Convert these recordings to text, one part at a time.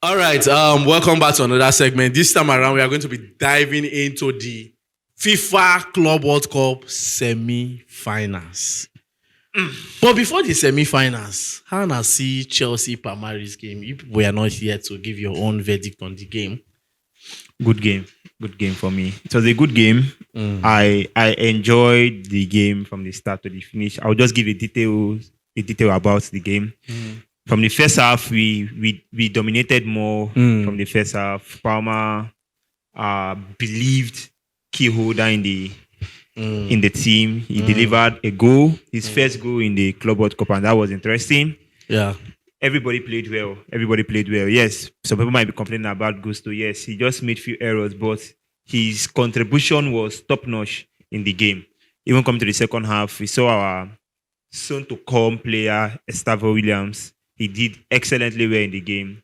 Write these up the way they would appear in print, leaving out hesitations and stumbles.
All right. Welcome back to another segment. This time around, we are going to be diving into the FIFA Club World Cup semi-finals. But before the semi-finals, how na see Chelsea Palmeiras game? You people were not here to give your own verdict on the game. Good game for me. It was a good game. I enjoyed the game from the start to the finish. I'll just give a detail about the game. From the first half, we dominated more from the first half. Palmer believed key holder in the team. He delivered a goal, his first goal in the Club World Cup, and that was interesting. Yeah. Everybody played well. Yes, some people might be complaining about Gusto. Yes, he just made few errors, but his contribution was top-notch in the game. Even coming to the second half, we saw our soon-to-come player, Estavo Williams. He did excellently well in the game.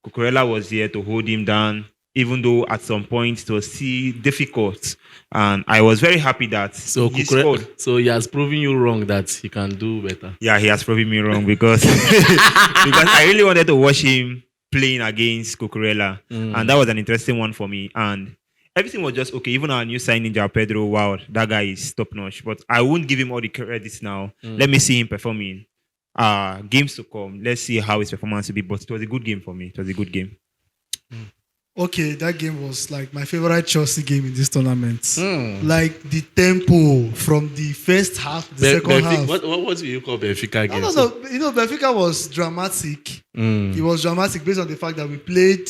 Cucurella was here to hold him down, even though at some point it was still difficult. And I was very happy that he scored. So he has proven you wrong that he can do better. Yeah, he has proven me wrong because I really wanted to watch him playing against Cucurella. And that was an interesting one for me. And everything was just okay. Even our new signing, João Pedro, wow, that guy is top-notch. But I won't give him all the credits now. Let me see him performing. Games to come. Let's see how his performance will be. But it was a good game for me. It was a good game. Okay, that game was like my favorite Chelsea game in this tournament. Like the tempo from the first half to the second half. What do you call Benfica game? No. Benfica was dramatic. It was dramatic based on the fact that we played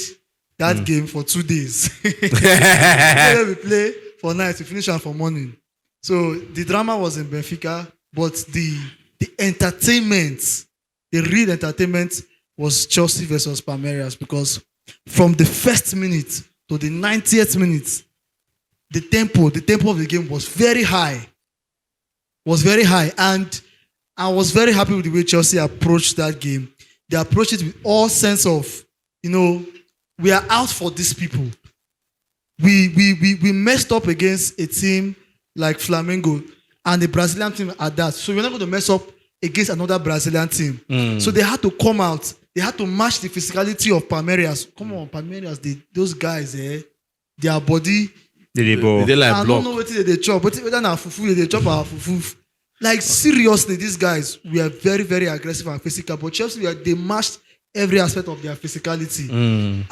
that game for 2 days. We play for night, we finish for morning. So the drama was in Benfica, but the entertainment, the real entertainment was Chelsea versus Palmeiras, because from the first minute to the 90th minute, the tempo of the game was very high. And I was very happy with the way Chelsea approached that game. They approached it with all sense of, we are out for these people. We messed up against a team like Flamengo and the Brazilian team at that. So we're not going to mess up against another Brazilian team. So they had to come out. They had to match the physicality of Palmeiras. Come on, Palmeiras, those guys, their body. They like I block. don't know what they chop. But whether na fufu, they chop our fufu. Like seriously, these guys were very, very aggressive and physical. But Chelsea, they matched every aspect of their physicality.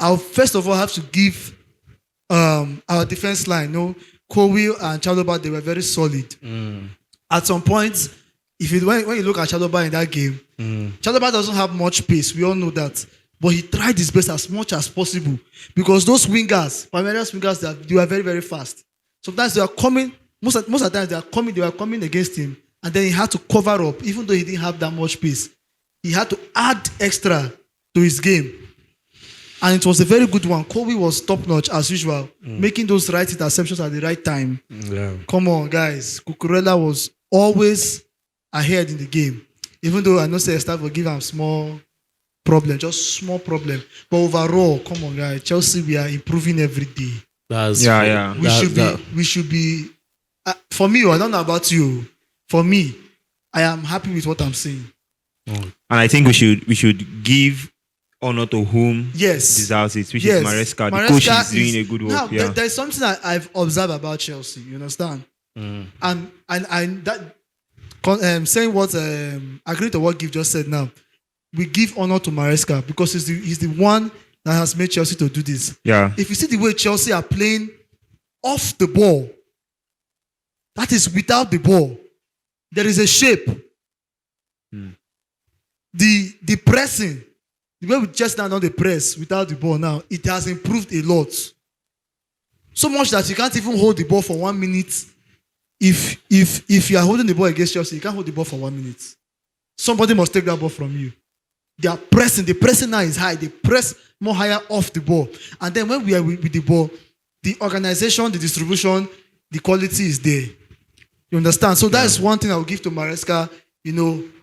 I'll first of all have to give our defense line, Kowi and Chalobah, they were very solid. At some point, when you look at Chalobah in that game, Chalobah doesn't have much pace. We all know that. But he tried his best as much as possible, because those wingers, Palmeiras wingers, they were very, very fast. Sometimes they are coming, most of the times they were coming against him, and then he had to cover up, even though he didn't have that much pace. He had to add extra to his game. And it was a very good one. Kobe was top-notch as usual, making those right interceptions at the right time. Yeah. Come on, guys. Cucurella was always ahead in the game. Even though I know Esther will give him small problem. But overall, come on, guys. Chelsea, we are improving every day. We should be. For me, I don't know about you. For me, I am happy with what I'm seeing. And I think we should give honor to whom deserves it, which is Maresca. The coach is doing a good work. Now, there's something that I've observed about Chelsea. You understand? And that saying what agree to what Gift just said. Now, we give honor to Maresca because he's the one that has made Chelsea to do this. Yeah. If you see the way Chelsea are playing off the ball, that is without the ball, there is a shape. The pressing, the way we just now the press without the ball now, it has improved a lot. So much that you can't even hold the ball for 1 minute. If you are holding the ball against Chelsea, you can't hold the ball for 1 minute. Somebody must take that ball from you. They are pressing. The pressing now is high. They press more higher off the ball. And then when we are with the ball, the organization, the distribution, the quality is there. You understand? So that is one thing I will give to Maresca.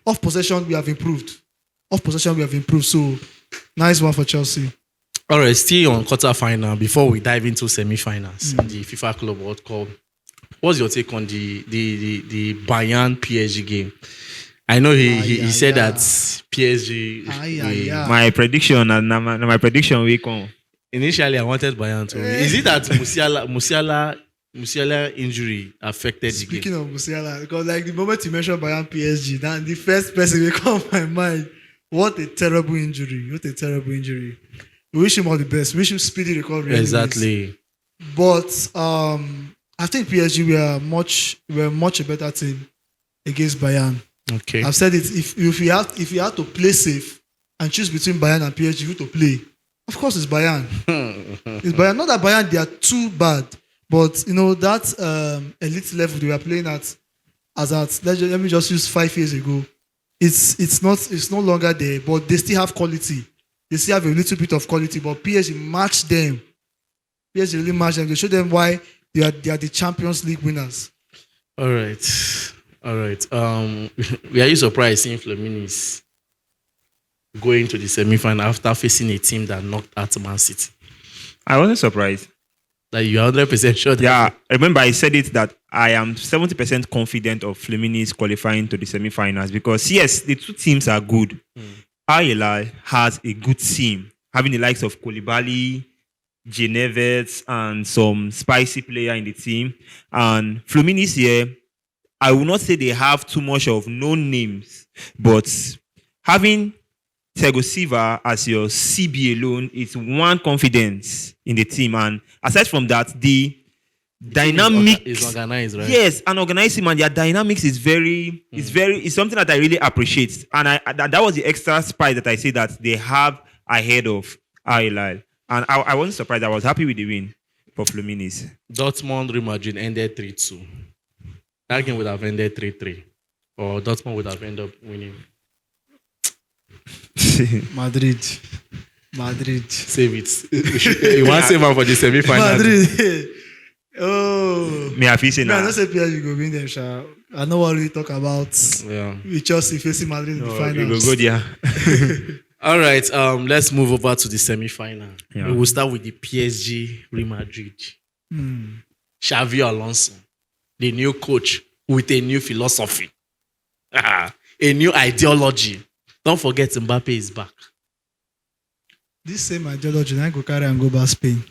Off possession, we have improved. So, nice one for Chelsea. All right, still on quarter-final, before we dive into semi-finals, the FIFA Club World Cup. What's your take on the Bayern PSG game? I know he Aye, said aye, that PSG. Aye, will- aye, aye. My prediction and my prediction will come. Initially, I wanted Bayern to win. Is it that Musiala injury affected the Speaking game? of Musiala, because like the moment you mentioned Bayern PSG, then the first person will come to my mind. What a terrible injury! What a terrible injury! We wish him all the best. We wish him speedy recovery. anyways. Exactly. But I think PSG were much a better team against Bayern. Okay. I've said it. If you had to play safe and choose between Bayern and PSG, who to play? Of course, it's Bayern. It's Bayern. Not that Bayern they are too bad, but you know that elite level they were playing at let me just use 5 years ago. It's no longer there, but they still have quality. They still have a little bit of quality, but PSG matched them. PSG really matched them. They showed them why they are the Champions League winners. All right. Were you surprised seeing Fluminense going to the semi-final after facing a team that knocked out Man City? I wasn't surprised. Like you are 100% sure that Yeah, remember I said it that I am 70% confident of Fluminense qualifying to the semi-finals because yes, the two teams are good. Al Hilal has a good team, having the likes of Koulibaly, Genevet, and some spicy player in the team. And Fluminense here, I will not say they have too much of known names, but having Thiago Silva as your CB alone is one confidence in the team. And aside from that, the dynamics is organized, right? Yes, and organizing and their dynamics is is something that I really appreciate. And that was the extra spice that I say that they have ahead of Al Hilal. And I wasn't surprised. I was happy with the win for Fluminense. Dortmund Real Madrid ended 3-2. That game would have ended 3-3. Or Dortmund would have ended up winning. Madrid. Save it. You want to save one for the semi-final? Madrid. Oh. Me I feel say Man, I now. don't say PSG go win them, sha. I know what we talk about. Yeah. We Chelsea facing Madrid in the We finals. go there. All right. Let's move over to the semi-final. Yeah. We will start with the PSG Real Madrid. Xavi Alonso, the new coach with a new philosophy, a new ideology. Don't forget Mbappe is back. This same ideology, I go carry and go back Spain.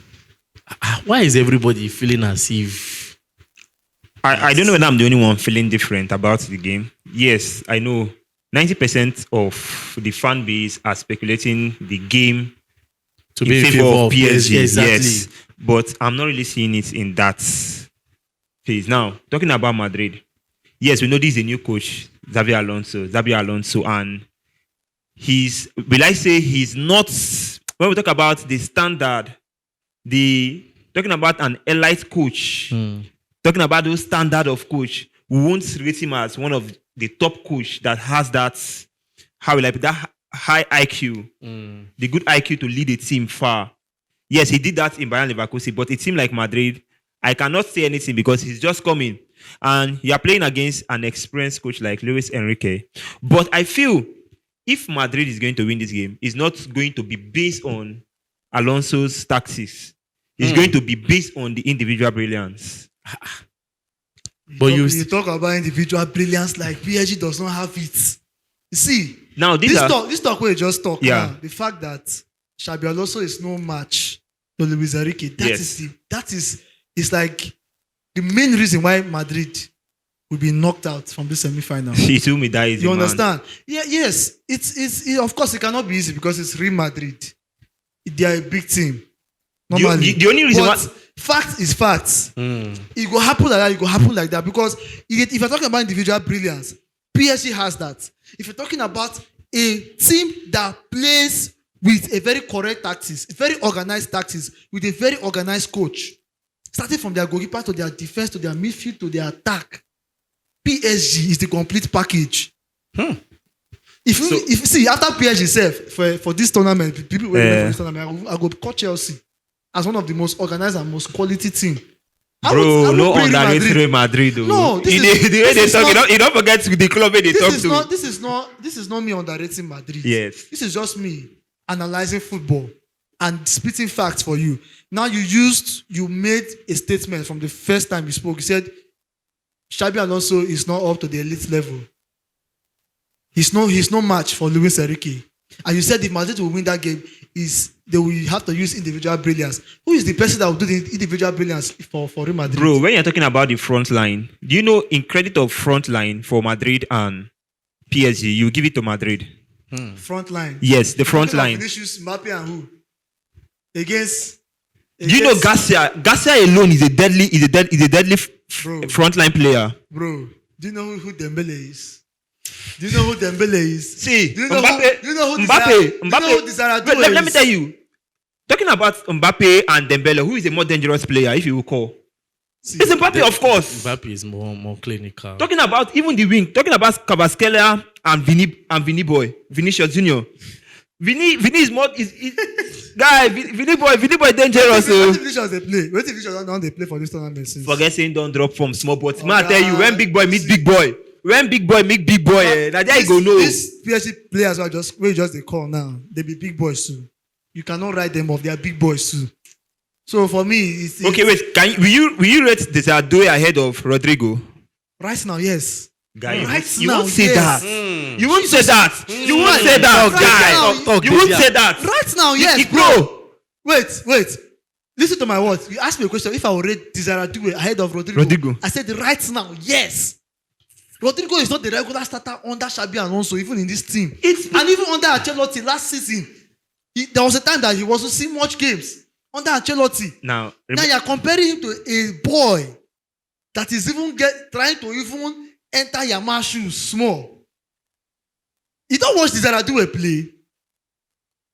Why is everybody feeling as if I don't know whether I'm the only one feeling different about the game. Yes, I know 90% of the fan base are speculating the game to in be in favor favor of PSG. Exactly. Yes, but I'm not really seeing it in that phase. Now, talking about Madrid, yes, we know this is a new coach, Xabi Alonso, and will I say he's not, when we talk about the standard, talking about an elite coach, talking about those standard of coach, we won't rate him as one of the top coach that has that, that high IQ, the good IQ to lead a team far. Yes, he did that in Bayern Leverkusen, but a team like Madrid, I cannot say anything because he's just coming. And you are playing against an experienced coach like Luis Enrique. But I feel if Madrid is going to win this game, it's not going to be based on Alonso's tactics. It's going to be based on the individual brilliance. But you talk about individual brilliance like PSG does not have it. You see, now this talk where you just talk. Yeah. Now, the fact that Xabi Alonso is no match to Luis Enrique, it's like the main reason why Madrid will be knocked out from this semi-final. He told me that is You understand? Yeah, yes. Of course it cannot be easy because it's Real Madrid. They are a big team. Normally. The only reason but fact is facts. It will happen like that, it will happen like that. Because if you're talking about individual brilliance, PSG has that. If you're talking about a team that plays with a very correct tactics, very organized tactics, with a very organized coach, starting from their goalkeeper to their defense, to their midfield, to their attack, PSG is the complete package. If you see after PSG itself for this tournament, people waiting for this tournament, I go call Chelsea as one of the most organized and most quality team. Bro, no underrated Real Madrid. No, the way they talk, you don't forget the club where they talk to. This is not me underrating Madrid. Yes. This is just me analyzing football and spitting facts for you. Now you made a statement from the first time you spoke. You said Xabi Alonso is not up to the elite level. He's no match for Luis Enrique. And you said if Madrid will win that game, they will have to use individual brilliance. Who is the person that will do the individual brilliance for Real Madrid? Bro, when you're talking about the front line, do you know in credit of front line for Madrid and PSG, you give it to Madrid? Front line. Yes, the front line. Vinicius, Mbappe, and who? Against. Do you know Garcia? Garcia alone is a deadly Bro. front line player. Bro, do you know who Dembele is? Do you know who Dembele is? See, do you know Mbappe, who, you know who Mbappe. Wait, Let me tell you. Talking about Mbappe and Dembele, who is a more dangerous player, if you will call? See, It's Mbappe, of course. Mbappe is more clinical. Talking about even the wing, talking about Cavasquelia and Vinicius Junior. Vini is more guy. Vini boy dangerous. What if Vinicius they play? What if Vinicius don't they play for this tournament since? Forget saying don't drop from small but man, I tell you, when big boy meet big boy, now there you go know. These PSG players are just they call now. They be big boys too. You cannot write them off. They are big boys too. So for me, it's Okay, wait. Will you rate Desiree ahead of Rodrigo? right now, yes. Guy, Right you now, won't say yes. that. You won't say that. You won't say that, Right guy. now, You won't say that. Right now, yes, Bro. Wait. Listen to my words. You asked me a question. If I would rate Desiree ahead of Rodrigo, I said right now, yes. Rodrigo is not the regular starter under Xabi Alonso, even in this team. And even under Ancelotti last season, there was a time that he wasn't seeing much games under Ancelotti. Now You're comparing him to a boy that is even trying to even enter Yamaha shoes small. You don't watch Desiree play.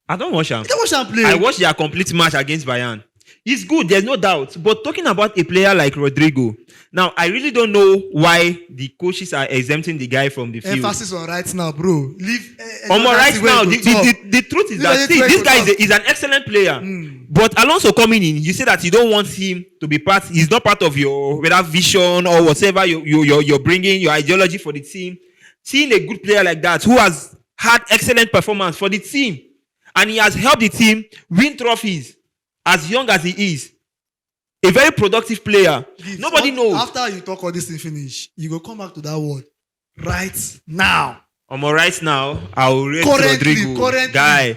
I don't watch him. You don't watch him play. I watched their complete match against Bayern. He's good, there's no doubt. But talking about a player like Rodrigo, now I really don't know why the coaches are exempting the guy from the field. Emphasis on right now, bro. Leave. Right now, the truth is that this guy is an excellent player. But Alonso coming in, you say that you don't want him to be part. He's not part of your whether vision or whatever you're bringing your ideology for the team. Seeing a good player like that who has had excellent performance for the team, and he has helped the team win trophies as young as he is. A very productive player. Nobody knows. After you talk all this thing finish, you go come back to that word. Right now. Right now, I will rate Rodrigo. Guy,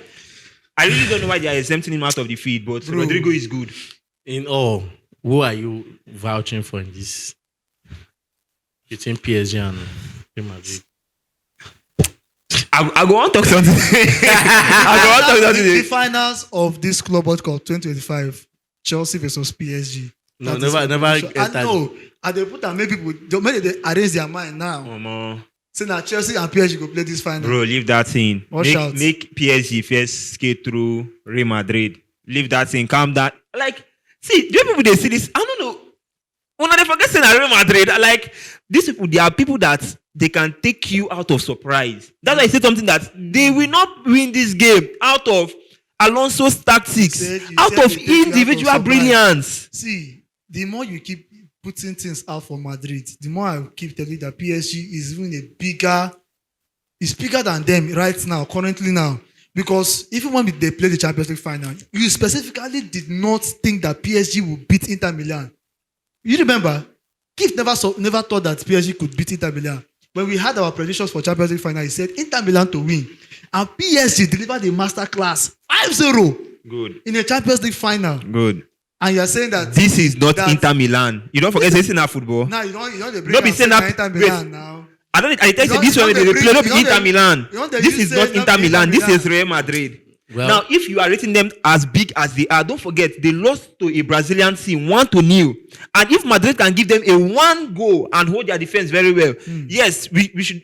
I really don't know why they are exempting him out of the field, but bro, Rodrigo is good. In all, who are you vouching for in this? Between PSG and Real Madrid? I go on talk something. The finals of this Club World Cup 2025, Chelsea versus PSG. No, never. I know. And they put that many people, maybe they arrange their mind now. Say that Chelsea and PSG go play this final. Bro, leave that thing. Make PSG first skate through Real Madrid. Leave that thing. Calm down. Like, see, the people they see this. I don't know. When they forget saying Real Madrid, like these people, they are people that they can take you out of surprise. That's why I said something that they will not win this game out of Alonso's tactics, out of individual brilliance. See, the more you keep putting things out for Madrid, the more I keep telling you that PSG is even it's bigger than them right now, currently now. Because even when they played the Champions League final, you specifically did not think that PSG would beat Inter Milan. You remember? Keith never thought that PSG could beat Inter Milan. When we had our predictions for Champions League final, he said Inter Milan to win. And PSG delivered a masterclass 5-0. Good. In a Champions League final. Good. And you're saying that this is not Inter Milan. You don't forget this is not football. Now you don't bring be saying that Inter Milan now. I tell you this one they play not Inter Milan. This is not Inter Milan. This is Real Madrid. Well, now, if you are rating them as big as they are, don't forget they lost to a Brazilian team 1-0. And if Madrid can give them a 1 goal and hold their defense very well, yes, we should.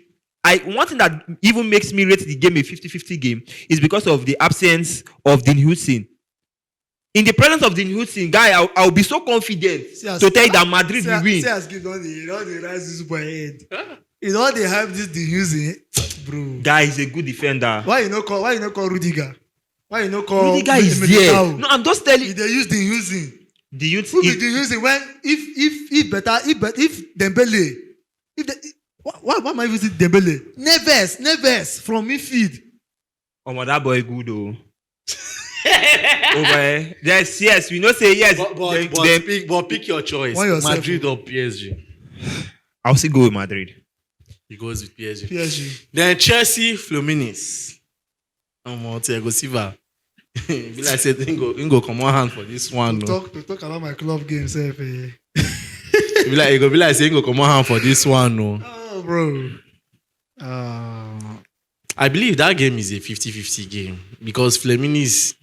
One thing that even makes me rate the game a 50-50 game is because of the absence of Dean Hudson. In the presence of Dean Hudson, guy, I'll be so confident to tell you that Madrid will win. You know they have this Dean Hudson, bro. Guy is a good defender. Why you not call Rudiger? Why you not call Rudiger is there? No, I'm just telling you. They use Dean Hudson. Who be Dean Hudson when if Dembele, why am I using Dembele? Neves from midfield. Oh, that boy good though. Okay. Yes, we know say yes. But pick your choice. Madrid or PSG? I'll still go with Madrid. He goes with PSG. PSG. Then Chelsea, Fluminense. Thiago Silva. Be like said, he go come on hand for this one. No. To talk about my club game, sef. Be like say he go come on hand for this one. No. Oh, bro. I believe that game is a 50-50 game because Fluminense,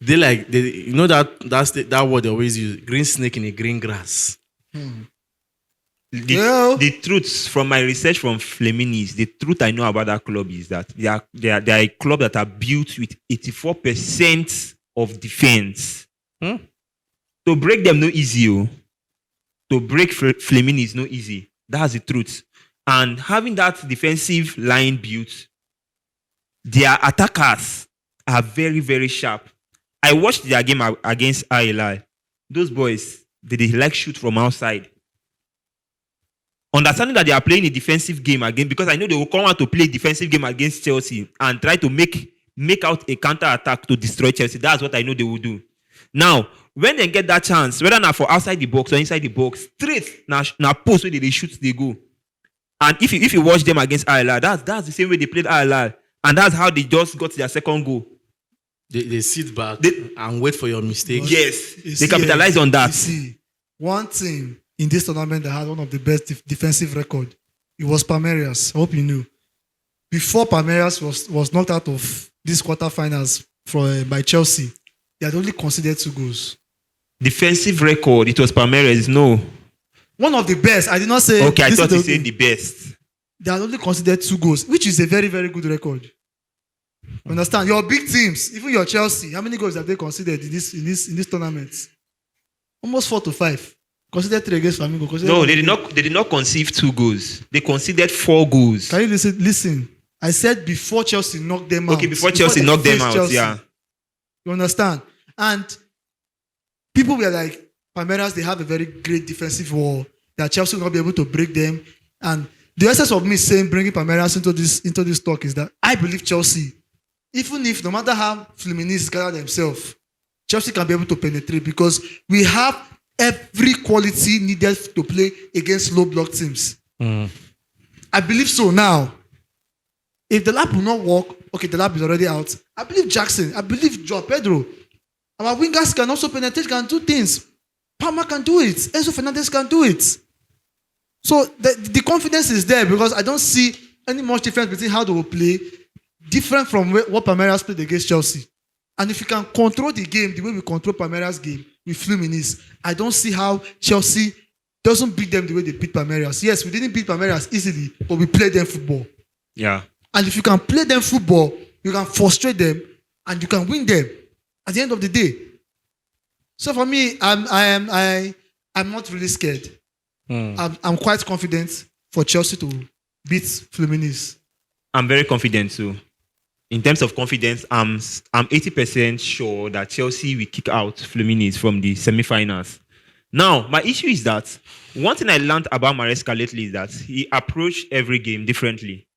they you know that word they always use, green snake in a green grass. The truth from my research from Fluminense, the truth I know about that club is that they are a club that are built with 84% of defense. To break them no easy. To break Fluminense no easy. That's the truth. And having that defensive line built, their attackers are very, very sharp. I watched their game against Al Hilal. Those boys, they like shoot from outside. Understanding that they are playing a defensive game again, because I know they will come out to play a defensive game against Chelsea and try to make out a counter attack to destroy Chelsea. That's what I know they will do. Now, when they get that chance, whether not for outside the box or inside the box, straight now post where they shoot, they go. And if you watch them against Al Hilal, that's the same way they played Al Hilal, and that's how they just got their second goal. They sit back and wait for your mistake. Yes, they capitalize on that. You see, one team in this tournament that had one of the best defensive record, it was Palmeiras. I hope you knew. Before Palmeiras was knocked out of this quarterfinals by Chelsea, they had only conceded 2 goals. Defensive record, it was Palmeiras, no. One of the best. I did not say. Okay, I thought you said the best. They had only conceded 2 goals, which is a very, very good record. Understand? Your big teams, even your Chelsea, how many goals have they conceded in this tournament? Almost 4 to 5. Considered 3 against Flamengo. No, they did not concede 2 goals. They conceded 4 goals. Can you listen? I said before Chelsea knocked them out. Okay, before Chelsea knocked them out, Chelsea. Yeah. You understand? And people were like, Palmeiras, they have a very great defensive wall that Chelsea will not be able to break them. And the essence of me saying bringing Palmeiras into this talk is that I believe Chelsea, even if no matter how Fluminense gather themselves, Chelsea can be able to penetrate because we have every quality needed to play against low block teams. I believe so now. If the lab will not work, okay, the lab is already out. I believe Jackson. I believe Joao Pedro. Our wingers can also penetrate, can do things. Palmer can do it. Enzo Fernandez can do it. So the confidence is there because I don't see any much difference between how they will play, different from what Palmeiras played against Chelsea. And if you can control the game the way we control Palmeiras' game with Fluminense, I don't see how Chelsea doesn't beat them the way they beat Palmeiras. Yes, we didn't beat Palmeiras easily, but we played them football. Yeah. And if you can play them football, you can frustrate them and you can win them at the end of the day. So for me, I'm not really scared. I'm quite confident for Chelsea to beat Fluminense. I'm very confident too. In terms of confidence, I'm 80% sure that Chelsea will kick out Fluminense from the semi-finals. Now, my issue is that one thing I learned about Maresca lately is that he approached every game differently.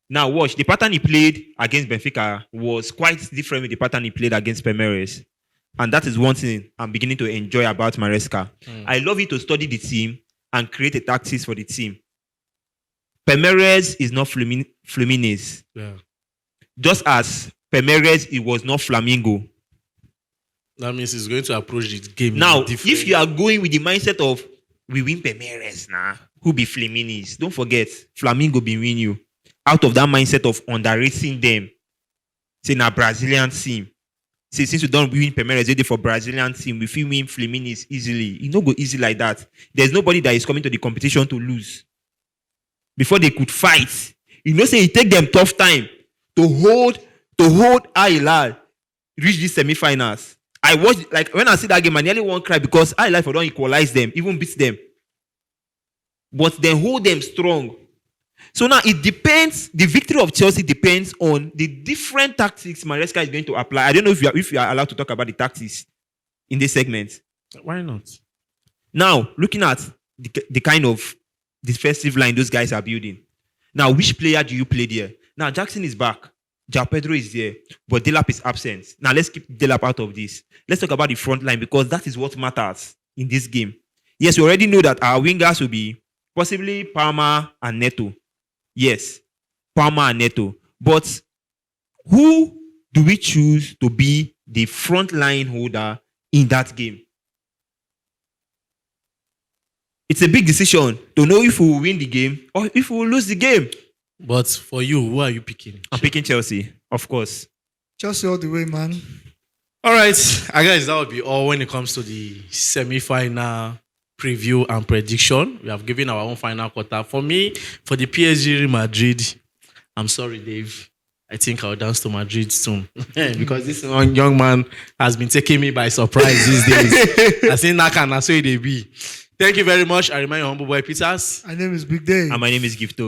Now, watch, the pattern he played against Benfica was quite different with the pattern he played against Palmeiras. And that is one thing I'm beginning to enjoy about Maresca. I love it to study the team and create a tactics for the team. Palmeiras is not Fluminense. Yeah. Just as Palmeiras, it was not Flamengo. That means he's going to approach the game. Now, if you are going with the mindset of we win Palmeiras now, who be Fluminense? Don't forget, Flamengo be win you. Out of that mindset of underrating them, say na Brazilian team. Say since we don't win Palmeiras, ready for Brazilian team, we feel win Fluminense easily. It don't go easy like that. There's nobody that is coming to the competition to lose. Before they could fight, you know, say it take them tough time to hold Al Hilal reach these semi-finals. I watched, like when I see that game, I nearly won't cry because Al Hilal don't equalize them, even beat them. But they hold them strong. So now it depends, the victory of Chelsea depends on the different tactics Maresca is going to apply. I don't know if you are allowed to talk about the tactics in this segment. Why not? Now, looking at the kind of defensive line those guys are building. Now, which player do you play there? Now, Jackson is back. Joao Pedro is there. But Delap is absent. Now, let's keep Delap out of this. Let's talk about the front line because that is what matters in this game. Yes, we already know that our wingers will be possibly Palmer and Neto. Yes, Palmer and Neto. But who do we choose to be the front line holder in that game? It's a big decision to know if we will win the game or if we will lose the game. But for you, who are you picking? I'm picking Chelsea, of course. Chelsea all the way, man. All right, I guess that would be all when it comes to the semi-final preview and prediction. We have given our own final quarter. For me, for the PSG Real Madrid, I'm sorry, Dave. I think I'll dance to Madrid soon because this young man has been taking me by surprise these days. I think that can that's where they be. Thank you very much. I remain your humble boy, Peters. My name is Big Day. And my name is Gifto.